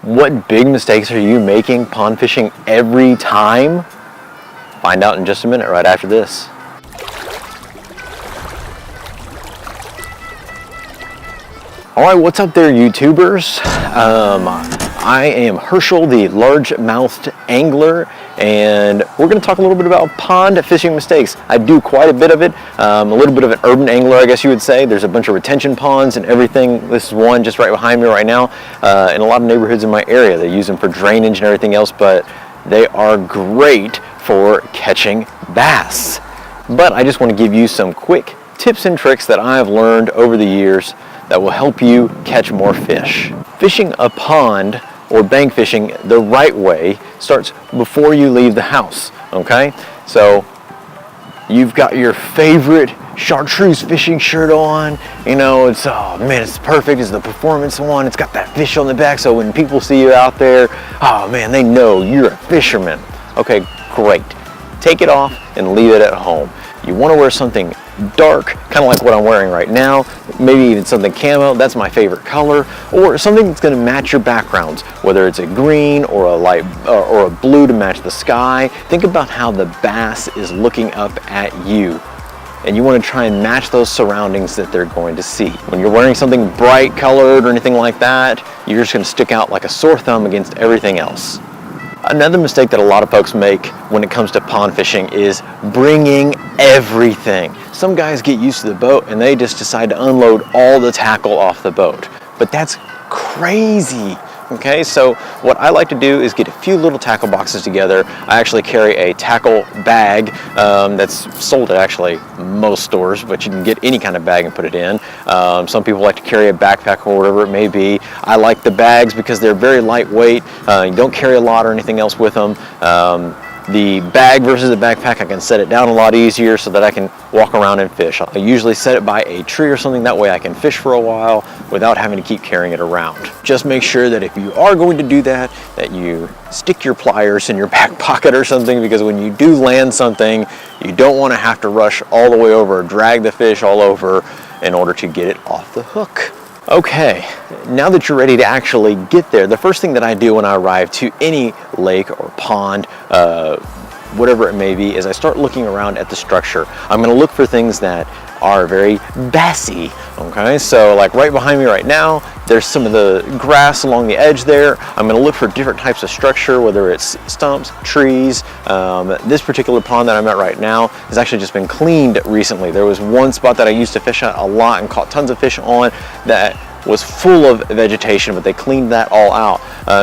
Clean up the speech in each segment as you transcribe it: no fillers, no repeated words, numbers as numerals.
What big mistakes are you making pond fishing every time? Find out in just a minute right after this. All right, what's up there, YouTubers? I am Herschel, the large-mouthed angler, and we're going to talk a little bit about pond fishing mistakes. I do quite a bit of it, a little bit of an urban angler, I guess you would say. There's a bunch of retention ponds and everything. This is one just right behind me right now, in a lot of neighborhoods in my area. They use them for drainage and everything else, but they are great for catching bass. But I just want to give you some quick tips and tricks that I have learned over the years that will help you catch more fish. Fishing a pond or bank fishing the right way starts before you leave the house, okay? So you've got your favorite chartreuse fishing shirt on, you know, it's, oh man, it's perfect, it's the performance one, it's got that fish on the back, so when people see you out there, oh man, they know you're a fisherman. Okay, great. Take it off and leave it at home. You want to wear something dark, kind of like what I'm wearing right now, maybe even something camo, that's my favorite color, or something that's going to match your backgrounds, whether it's a green or a light or a blue to match the sky. Think about how the bass is looking up at you, and you want to try and match those surroundings that they're going to see. When you're wearing something bright colored or anything like that, you're just going to stick out like a sore thumb against everything else. Another mistake that a lot of folks make when it comes to pond fishing is bringing everything. Some guys get used to the boat and they just decide to unload all the tackle off the boat. But that's crazy. Okay, so what I like to do is get a few little tackle boxes together. I actually carry a tackle bag that's sold at actually most stores, but you can get any kind of bag and put it in. Some people like to carry a backpack or whatever it may be. I like the bags because they're very lightweight. You don't carry a lot or anything else with them. The bag versus the backpack, I can set it down a lot easier so that I can walk around and fish. I usually set it by a tree or something, that way I can fish for a while without having to keep carrying it around. Just make sure that if you are going to do that, that you stick your pliers in your back pocket or something, because when you do land something, you don't want to have to rush all the way over, drag the fish all over in order to get it off the hook. Okay, now that you're ready to actually get there, the first thing that I do when I arrive to any lake or pond, whatever it may be, is I start looking around at the structure. I'm going to look for things that are very bassy, okay? So like right behind me right now, there's some of the grass along the edge there. I'm going to look for different types of structure, whether it's stumps, trees. This particular pond that I'm at right now has actually just been cleaned recently. There was one spot that I used to fish at a lot and caught tons of fish on that was full of vegetation, but they cleaned that all out.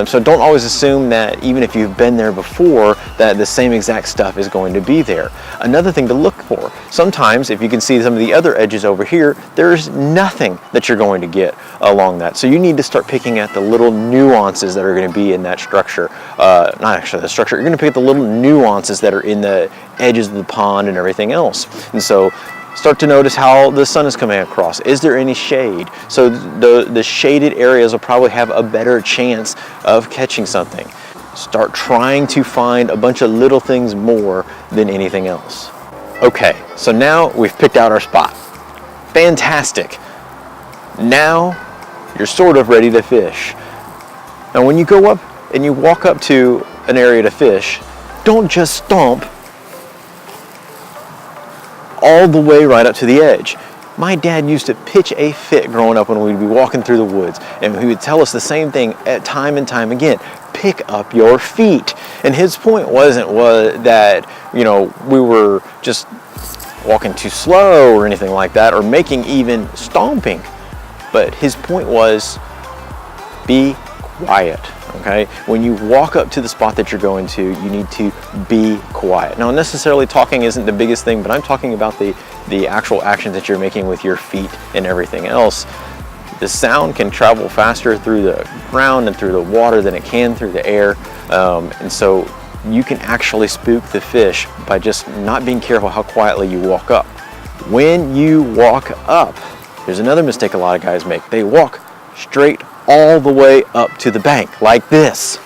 So don't always assume that even if you've been there before that the same exact stuff is going to be there. Another thing to look for, sometimes if you can see some of the other edges over here, there's nothing that you're going to get along that. So you need to start picking at the little nuances that are going to be in that structure. Not actually the structure, you're going to pick at the little nuances that are in the edges of the pond and everything else. And so start to notice how the sun is coming across. Is there any shade? So the shaded areas will probably have a better chance of catching something. Start trying to find a bunch of little things more than anything else. Okay, so now we've picked out our spot. Fantastic. Now you're sort of ready to fish. Now when you go up and you walk up to an area to fish, don't just stomp all the way right up to the edge. My dad used to pitch a fit growing up when we'd be walking through the woods, and he would tell us the same thing time and time again: pick up your feet. And his point was that, you know, we were just walking too slow or anything like that, or making even stomping. But his point was, be quiet. Okay, when you walk up to the spot that you're going to, you need to be quiet. Now, necessarily talking isn't the biggest thing, but I'm talking about the actual actions that you're making with your feet and everything else. The sound can travel faster through the ground and through the water than it can through the air, and so you can actually spook the fish by just not being careful how quietly you walk up. When you walk up, there's another mistake a lot of guys make. They walk straight all the way up to the bank like this.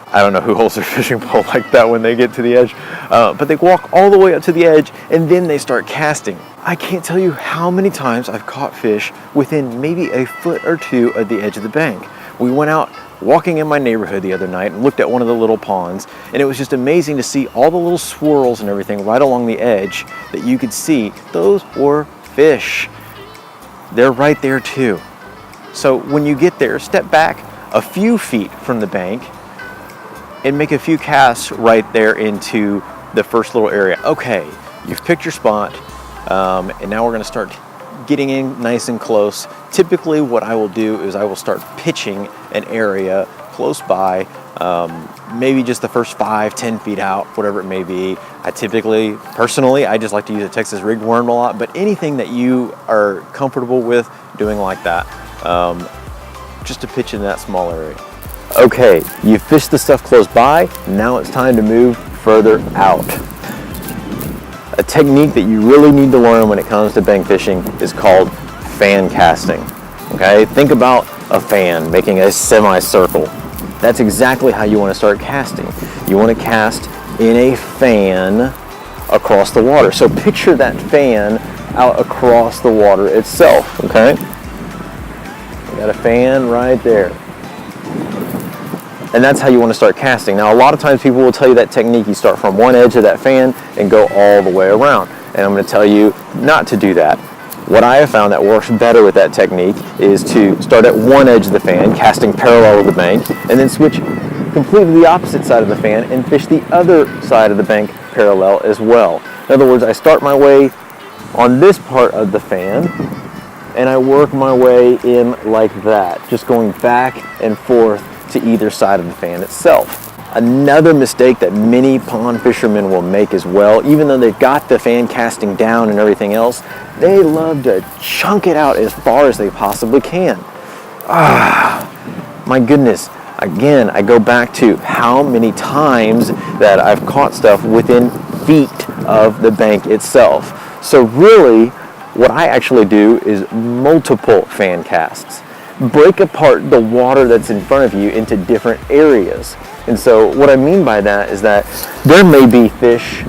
I don't know who holds their fishing pole like that when they get to the edge, but they walk all the way up to the edge and then they start casting. I can't tell you how many times I've caught fish within maybe a foot or two of the edge of the bank. We went out walking in my neighborhood the other night and looked at one of the little ponds, and it was just amazing to see all the little swirls and everything right along the edge that you could see. Those were fish. They're right there too. So when you get there, step back a few feet from the bank and make a few casts right there into the first little area. Okay, you've picked your spot, and now we're gonna start getting in nice and close. Typically what I will do is I will start pitching an area close by, maybe just the first 5-10 feet out, whatever it may be. I typically, personally, I just like to use a Texas rigged worm a lot, but anything that you are comfortable with doing like that, just to pitch in that small area. Okay, you fished the stuff close by, now it's time to move further out. A technique that you really need to learn when it comes to bank fishing is called fan casting. Okay, think about a fan making a semicircle. That's exactly how you want to start casting. You want to cast in a fan across the water. So picture that fan out across the water itself, okay? You got a fan right there. And that's how you want to start casting. Now, a lot of times people will tell you that technique, you start from one edge of that fan and go all the way around. And I'm going to tell you not to do that. What I have found that works better with that technique is to start at one edge of the fan, casting parallel to the bank, and then switch completely the opposite side of the fan and fish the other side of the bank parallel as well. In other words, I start my way on this part of the fan, and I work my way in like that, just going back and forth to either side of the fan itself. Another mistake that many pond fishermen will make as well, even though they've got the fan casting down and everything else, they love to chunk it out as far as they possibly can. My goodness. Again, I go back to how many times that I've caught stuff within feet of the bank itself. So really, what I actually do is multiple fan casts. Break apart the water that's in front of you into different areas. And so what I mean by that is that there may be fish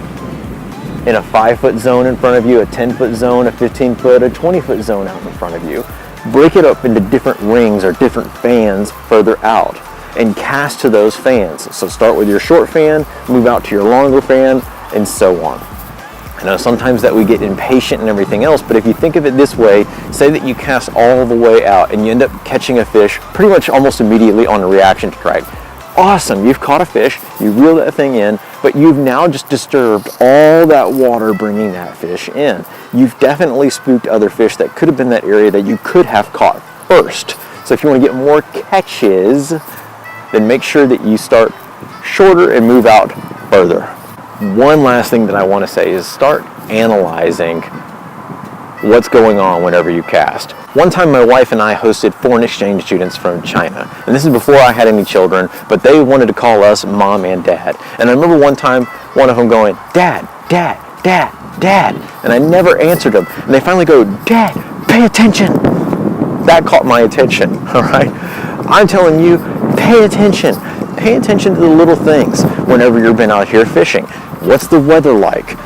in a 5-foot zone in front of you, a 10-foot zone, a 15-foot, a 20-foot zone out in front of you. Break it up into different rings or different fans further out and cast to those fans. So start with your short fan, move out to your longer fan, and so on. I know sometimes that we get impatient and everything else, but if you think of it this way, say that you cast all the way out and you end up catching a fish pretty much almost immediately on a reaction strike. Awesome, you've caught a fish, you reel that thing in, but you've now just disturbed all that water bringing that fish in. You've definitely spooked other fish that could have been that area that you could have caught first. So if you want to get more catches, then make sure that you start shorter and move out further. One last thing that I want to say is start analyzing what's going on whenever you cast. One time my wife and I hosted foreign exchange students from China, and this is before I had any children, but they wanted to call us mom and dad. And I remember one time one of them going, "Dad, Dad, Dad, Dad," and I never answered them. And they finally go, "Dad, pay attention." That caught my attention, all right? I'm telling you, pay attention. Pay attention to the little things whenever you've been out here fishing. What's the weather like?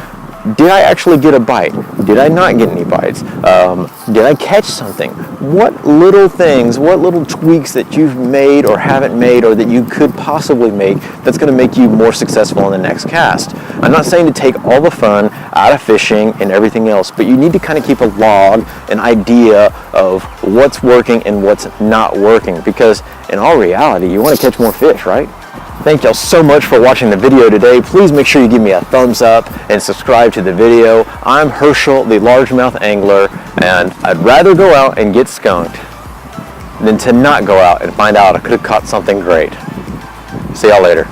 Did I actually get a bite? Did I not get any bites? Did I catch something? What little things, what little tweaks that you've made or haven't made or that you could possibly make that's going to make you more successful in the next cast? I'm not saying to take all the fun out of fishing and everything else, but you need to kind of keep a log, an idea of what's working and what's not working, because in all reality, you want to catch more fish, right? Thank y'all so much for watching the video today. Please make sure you give me a thumbs up and subscribe to the video. I'm Herschel, the largemouth angler, and I'd rather go out and get skunked than to not go out and find out I could have caught something great. See y'all later.